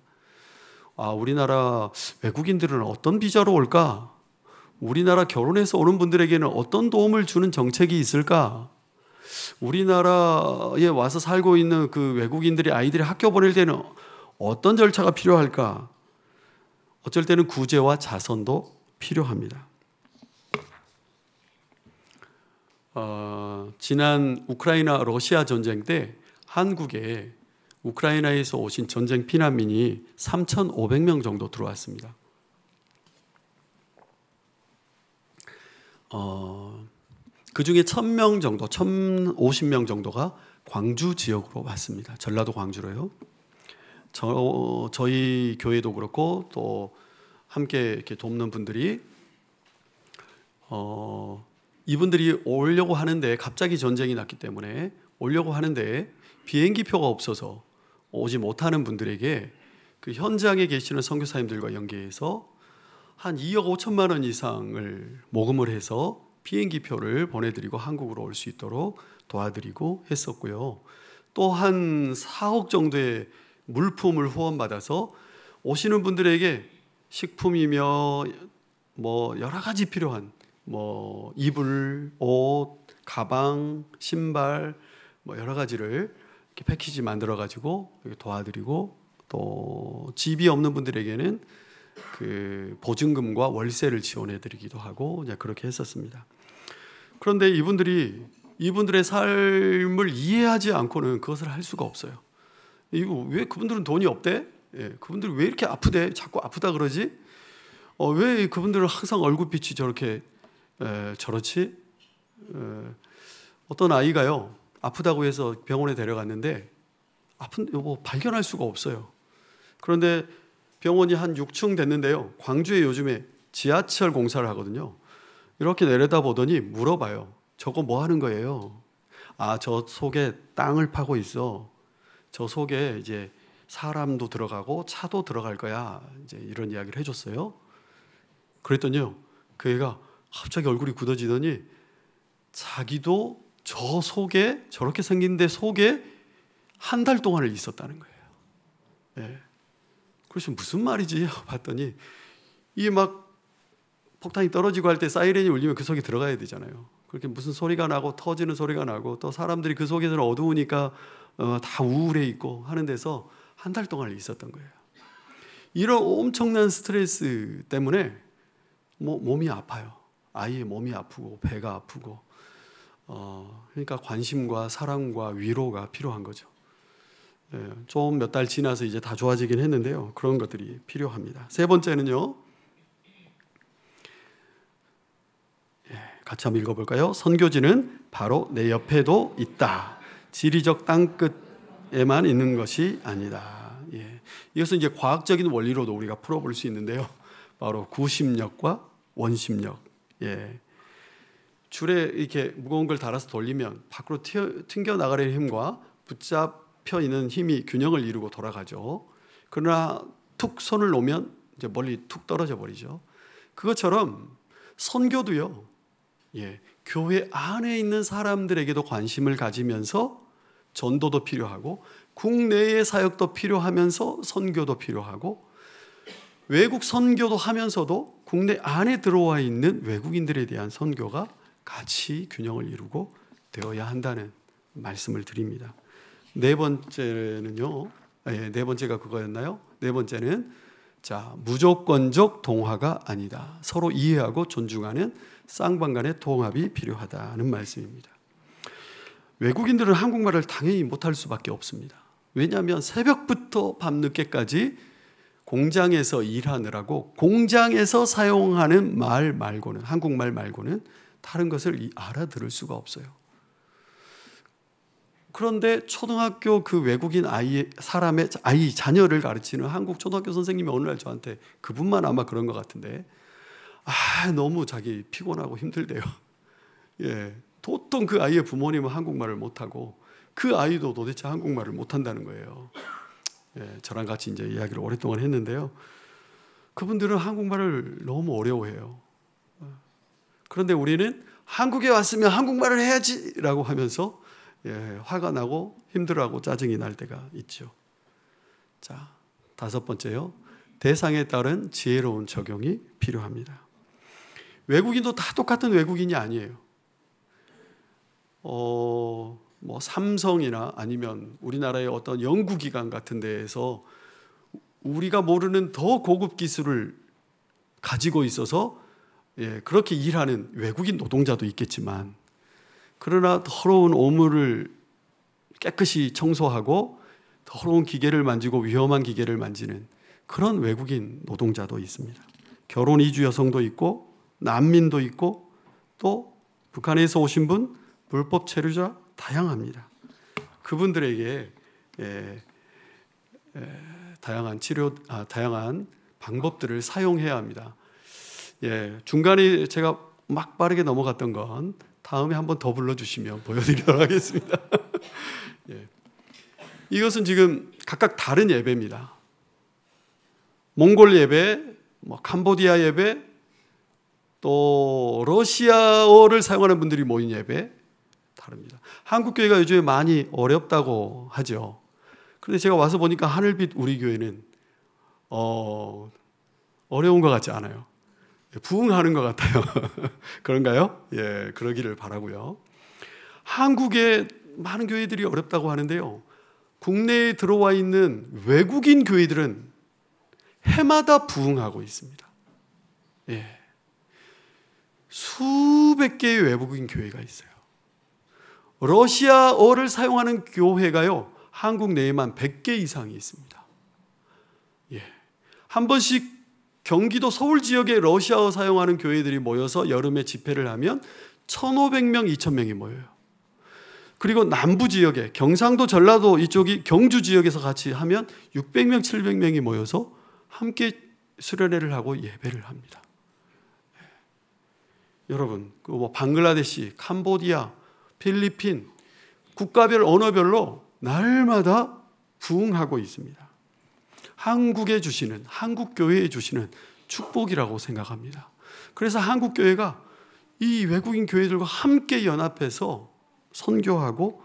우리나라 외국인들은 어떤 비자로 올까? 우리나라 결혼해서 오는 분들에게는 어떤 도움을 주는 정책이 있을까? 우리나라에 와서 살고 있는 그 외국인들이 아이들이 학교 보낼 때는 어떤 절차가 필요할까? 어쩔 때는 구제와 자선도 필요합니다. 지난 우크라이나 러시아 전쟁 때 한국에 우크라이나에서 오신 전쟁 피난민이 3,500명 정도 들어왔습니다. 그 중에 1,000명 정도, 1,050명 정도가 광주 지역으로 왔습니다. 전라도 광주로요. 저희 교회도 그렇고 또 함께 이렇게 돕는 분들이 이분들이 오려고 하는데, 갑자기 전쟁이 났기 때문에 오려고 하는데 비행기 표가 없어서 오지 못하는 분들에게 그 현장에 계시는 선교사님들과 연계해서 한 2억 5천만 원 이상을 모금을 해서 비행기 표를 보내드리고 한국으로 올 수 있도록 도와드리고 했었고요. 또 한 4억 정도의 물품을 후원받아서 오시는 분들에게 식품이며 뭐 여러 가지 필요한 뭐 이불, 옷, 가방, 신발 뭐 여러 가지를 이렇게 패키지 만들어 가지고 도와드리고, 또 집이 없는 분들에게는 그 보증금과 월세를 지원해 드리기도 하고 그렇게 했었습니다. 그런데 이분들의 삶을 이해하지 않고는 그것을 할 수가 없어요. 이거 왜 그분들은 돈이 없대? 그분들이 왜 이렇게 아프대? 자꾸 아프다 그러지? 왜 그분들은 항상 얼굴빛이 저렇게 저렇지? 어떤 아이가요, 아프다고 해서 병원에 데려갔는데 발견할 수가 없어요. 그런데 병원이 한 6층 됐는데요, 광주에 요즘에 지하철 공사를 하거든요. 이렇게 내려다보더니 물어봐요. 저거 뭐 하는 거예요? 저 속에 땅을 파고 있어. 저 속에 이제 사람도 들어가고 차도 들어갈 거야. 이제 이런 이야기를 해줬어요. 그랬더니요, 그 애가 갑자기 얼굴이 굳어지더니 자기도 저 속에, 저렇게 생긴 데 속에 한 달 동안을 있었다는 거예요. 그래서 무슨 말이지 하고 봤더니, 이게 막 폭탄이 떨어지고 할 때 사이렌이 울리면 그 속에 들어가야 되잖아요. 그렇게 무슨 소리가 나고 터지는 소리가 나고 또 사람들이 그 속에서는 어두우니까 다 우울해 있고 하는 데서 한 달 동안 있었던 거예요. 이런 엄청난 스트레스 때문에 몸이 아파요. 아이의 몸이 아프고 배가 아프고 그러니까 관심과 사랑과 위로가 필요한 거죠. 좀 몇 달 지나서 이제 다 좋아지긴 했는데요. 그런 것들이 필요합니다. 세 번째는요. 같이 한번 읽어볼까요? 선교지는 바로 내 옆에도 있다. 지리적 땅끝에만 있는 것이 아니다. 이것은 이제 과학적인 원리로도 우리가 풀어볼 수 있는데요. 바로 구심력과 원심력. 줄에 이렇게 무거운 걸 달아서 돌리면 밖으로 튕겨 나가려는 힘과 붙잡혀 있는 힘이 균형을 이루고 돌아가죠. 그러나 툭 손을 놓으면 이제 멀리 툭 떨어져 버리죠. 그것처럼 선교도요. 교회 안에 있는 사람들에게도 관심을 가지면서 전도도 필요하고 국내의 사역도 필요하면서 선교도 필요하고 외국 선교도 하면서도 국내 안에 들어와 있는 외국인들에 대한 선교가 같이 균형을 이루고 되어야 한다는 말씀을 드립니다. 네 번째는요. 네 번째가 그거였나요? 네 번째는 무조건적 동화가 아니다. 서로 이해하고 존중하는 쌍방간의 통합이 필요하다는 말씀입니다. 외국인들은 한국말을 당연히 못할 수밖에 없습니다. 왜냐하면 새벽부터 밤늦게까지 공장에서 일하느라고 공장에서 사용하는 말 말고는, 한국말 말고는 다른 것을 알아들을 수가 없어요. 그런데 초등학교 그 외국인 자녀를 가르치는 한국 초등학교 선생님이 어느 날 저한테, 그분만 아마 그런 것 같은데, 너무 자기 피곤하고 힘들대요. 도통 그 아이의 부모님은 한국말을 못하고 그 아이도 도대체 한국말을 못한다는 거예요. 저랑 같이 이제 이야기를 오랫동안 했는데요. 그분들은 한국말을 너무 어려워해요. 그런데 우리는 한국에 왔으면 한국말을 해야지라고 하면서 화가 나고 힘들어하고 짜증이 날 때가 있죠. 다섯 번째요. 대상에 따른 지혜로운 적용이 필요합니다. 외국인도 다 똑같은 외국인이 아니에요. 삼성이나 아니면 우리나라의 어떤 연구기관 같은 데에서 우리가 모르는 더 고급 기술을 가지고 있어서 그렇게 일하는 외국인 노동자도 있겠지만, 그러나 더러운 오물을 깨끗이 청소하고 더러운 기계를 만지고 위험한 기계를 만지는 그런 외국인 노동자도 있습니다. 결혼 이주 여성도 있고 난민도 있고 또 북한에서 오신 분, 불법 체류자 다양합니다. 그분들에게 다양한 방법들을 사용해야 합니다. 중간에 제가 막 빠르게 넘어갔던 건 다음에 한번 더 불러주시면 보여드리도록 하겠습니다. 이것은 지금 각각 다른 예배입니다. 몽골 예배, 캄보디아 예배, 또 러시아어를 사용하는 분들이 모인 예배 다릅니다. 한국 교회가 요즘에 많이 어렵다고 하죠. 그런데 제가 와서 보니까 하늘빛 우리 교회는 어려운 것 같지 않아요. 부흥하는 것 같아요. 그런가요? 그러기를 바라고요. 한국의 많은 교회들이 어렵다고 하는데요. 국내에 들어와 있는 외국인 교회들은 해마다 부흥하고 있습니다. 수백 개의 외국인 교회가 있어요. 러시아어를 사용하는 교회가요, 한국 내에만 100개 이상이 있습니다. 한 번씩 경기도 서울 지역에 러시아어 사용하는 교회들이 모여서 여름에 집회를 하면 1,500명, 2,000명이 모여요. 그리고 남부 지역에 경상도, 전라도 이쪽이 경주 지역에서 같이 하면 600명, 700명이 모여서 함께 수련회를 하고 예배를 합니다. 여러분, 방글라데시, 캄보디아, 필리핀, 국가별 언어별로 날마다 부흥하고 있습니다. 한국에 주시는, 한국 교회에 주시는 축복이라고 생각합니다. 그래서 한국 교회가 이 외국인 교회들과 함께 연합해서 선교하고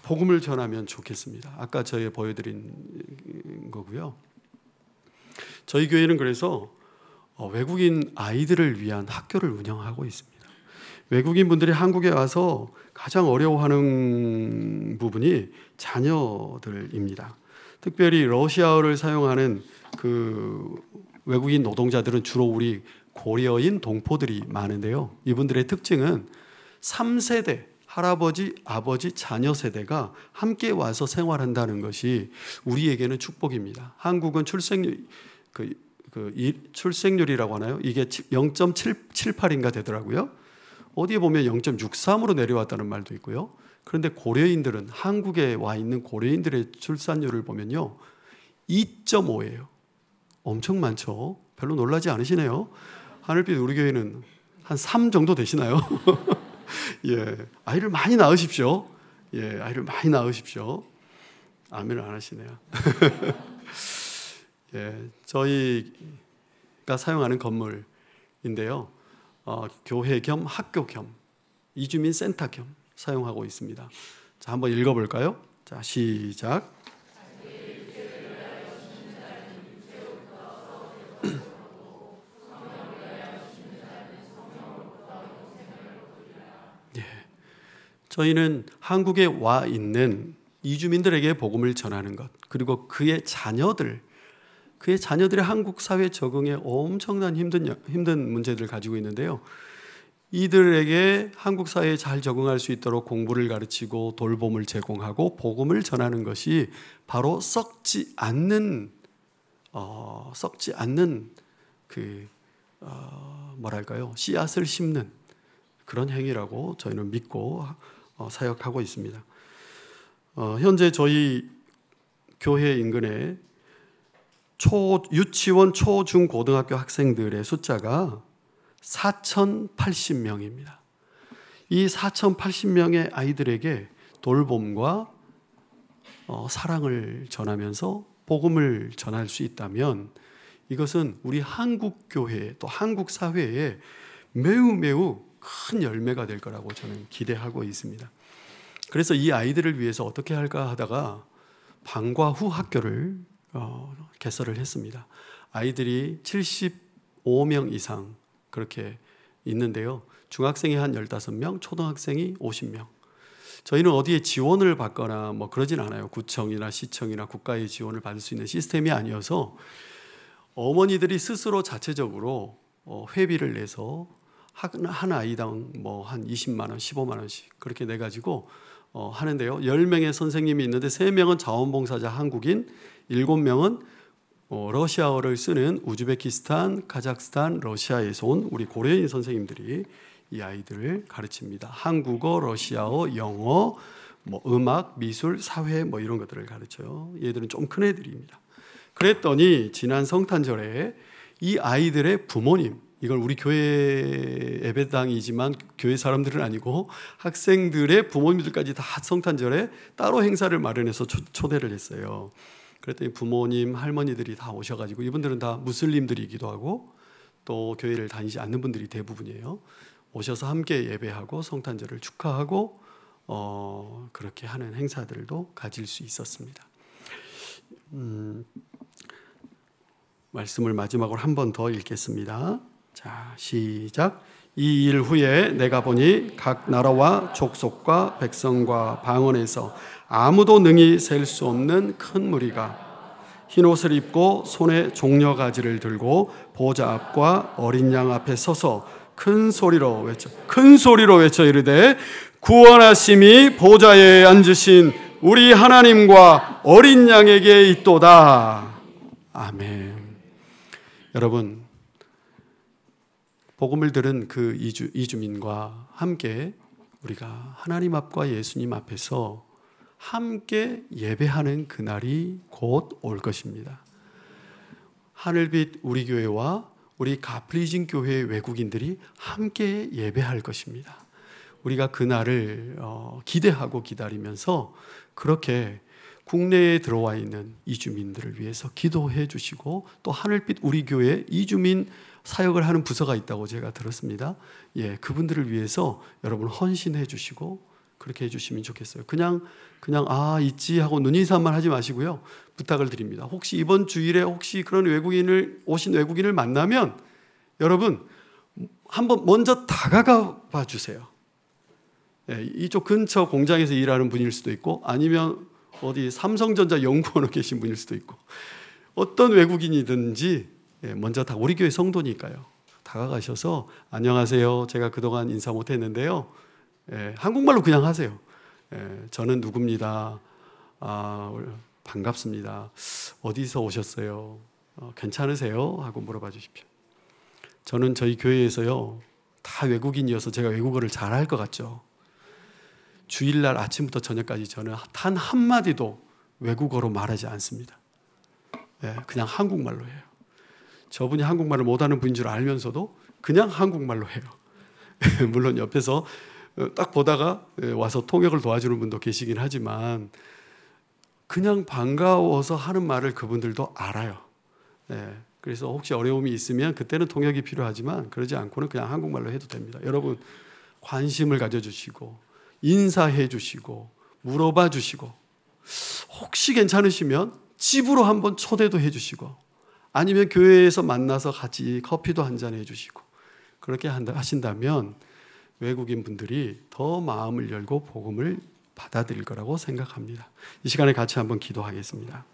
복음을 전하면 좋겠습니다. 아까 저희 보여드린 거고요. 저희 교회는 그래서 외국인 아이들을 위한 학교를 운영하고 있습니다. 외국인 분들이 한국에 와서 가장 어려워하는 부분이 자녀들입니다. 특별히 러시아어를 사용하는 그 외국인 노동자들은 주로 우리 고려인 동포들이 많은데요. 이분들의 특징은 3세대, 할아버지, 아버지, 자녀 세대가 함께 와서 생활한다는 것이 우리에게는 축복입니다. 한국은 출생률이라고 하나요? 이게 0.78인가 되더라고요. 어디에 보면 0.63으로 내려왔다는 말도 있고요. 그런데 고려인들은, 한국에 와 있는 고려인들의 출산율을 보면요, 2.5예요. 엄청 많죠. 별로 놀라지 않으시네요. 하늘빛 우리 교회는 한 3 정도 되시나요? 예, 아이를 많이 낳으십시오. 예, 아이를 많이 낳으십시오. 아멘을 안 하시네요. 예, 저희가 사용하는 건물인데요. 교회 겸 학교 겸 이주민 센터 겸 사용하고 있습니다. 자, 한번 읽어볼까요? 자, 시작. 예, 저희는 한국에 와 있는 이주민들에게 복음을 전하는 것, 그리고 그의 자녀들의 한국 사회 적응에 엄청난 힘든 문제들을 가지고 있는데요. 이들에게 한국 사회에 잘 적응할 수 있도록 공부를 가르치고 돌봄을 제공하고 복음을 전하는 것이 바로 썩지 않는 씨앗을 심는 그런 행위라고 저희는 믿고 사역하고 있습니다. 현재 저희 교회 인근에 유치원, 초, 중, 고등학교 학생들의 숫자가 4,080명입니다. 이 4,080명의 아이들에게 돌봄과 사랑을 전하면서 복음을 전할 수 있다면 이것은 우리 한국 교회 또 한국 사회에 매우 큰 열매가 될 거라고 저는 기대하고 있습니다. 그래서 이 아이들을 위해서 어떻게 할까 하다가 방과 후 학교를 개설을 했습니다. 아이들이 75명 이상 그렇게 있는데요. 중학생이 한 15명, 초등학생이 50명. 저희는 어디에 지원을 받거나 그러진 않아요. 구청이나 시청이나 국가의 지원을 받을 수 있는 시스템이 아니어서 어머니들이 스스로 자체적으로 회비를 내서 한 아이당 한 20만 원, 15만 원씩 그렇게 내가지고 하는데요. 10명의 선생님이 있는데 3명은 자원봉사자 한국인, 7명은 러시아어를 쓰는 우즈베키스탄, 카자흐스탄, 러시아에서 온 우리 고려인 선생님들이 이 아이들을 가르칩니다. 한국어, 러시아어, 영어, 음악, 미술, 사회 이런 것들을 가르쳐요. 얘들은 좀 큰 애들입니다. 그랬더니 지난 성탄절에 이 아이들의 부모님, 이걸 우리 교회 예배당이지만 교회 사람들은 아니고 학생들의 부모님들까지 다 성탄절에 따로 행사를 마련해서 초대를 했어요. 그랬더니 부모님, 할머니들이 다 오셔가지고, 이분들은 다 무슬림들이기도 하고 또 교회를 다니지 않는 분들이 대부분이에요. 오셔서 함께 예배하고 성탄절을 축하하고 그렇게 하는 행사들도 가질 수 있었습니다. 말씀을 마지막으로 한 번 더 읽겠습니다. 자, 시작. 이 일 후에 내가 보니 각 나라와 족속과 백성과 방언에서 아무도 능히 셀 수 없는 큰 무리가 흰옷을 입고 손에 종려가지를 들고 보좌 앞과 어린 양 앞에 서서 큰 소리로 외쳐 이르되 구원하심이 보좌에 앉으신 우리 하나님과 어린 양에게 있도다. 아멘. 여러분, 복음을 들은 그 이주민과 함께 우리가 하나님 앞과 예수님 앞에서 함께 예배하는 그날이 곧 올 것입니다. 하늘빛 우리 교회와 우리 가플리진 교회의 외국인들이 함께 예배할 것입니다. 우리가 그날을 기대하고 기다리면서 그렇게 국내에 들어와 있는 이주민들을 위해서 기도해 주시고, 또 하늘빛 우리 교회 이주민 사역을 하는 부서가 있다고 제가 들었습니다. 예, 그분들을 위해서 여러분 헌신해 주시고 그렇게 해주시면 좋겠어요. 그냥 있지 하고 눈인사만 하지 마시고요. 부탁을 드립니다. 혹시 이번 주일에 혹시 그런 오신 외국인을 만나면 여러분 한번 먼저 다가가 봐 주세요. 이쪽 근처 공장에서 일하는 분일 수도 있고 아니면 어디 삼성전자 연구원에 계신 분일 수도 있고 어떤 외국인이든지 먼저 다 우리 교회 성도니까요. 다가가셔서 안녕하세요. 제가 그동안 인사 못했는데요. 한국말로 그냥 하세요. 저는 누굽니다. 반갑습니다. 어디서 오셨어요? 괜찮으세요? 하고 물어봐 주십시오. 저는 저희 교회에서요. 다 외국인이어서 제가 외국어를 잘할 것 같죠. 주일날 아침부터 저녁까지 저는 단 한마디도 외국어로 말하지 않습니다. 그냥 한국말로 해요. 저분이 한국말을 못하는 분인 줄 알면서도 그냥 한국말로 해요. 물론 옆에서 딱 보다가 와서 통역을 도와주는 분도 계시긴 하지만 그냥 반가워서 하는 말을 그분들도 알아요. 그래서 혹시 어려움이 있으면 그때는 통역이 필요하지만 그러지 않고는 그냥 한국말로 해도 됩니다. 여러분 관심을 가져주시고 인사해 주시고 물어봐 주시고 혹시 괜찮으시면 집으로 한번 초대도 해 주시고 아니면 교회에서 만나서 같이 커피도 한잔 해 주시고 그렇게 하신다면 외국인 분들이 더 마음을 열고 복음을 받아들일 거라고 생각합니다. 이 시간에 같이 한번 기도하겠습니다.